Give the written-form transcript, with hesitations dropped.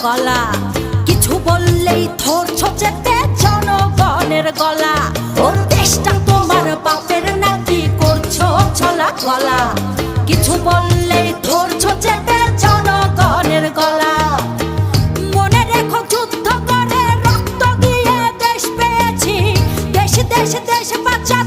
গলা। কিছু বললেই ধরছো চেপে জনগণের গলা। ওর দেশটা তোমার বাপের নাকি করছো ছলা গলা। কিছু বললেই ধরছো চেপে জনগণের গলা। মনে রেখো যুদ্ধ করে রক্ত দিয়ে দেশ পেয়েছি। দেশ দেশ দেশ বাঁচা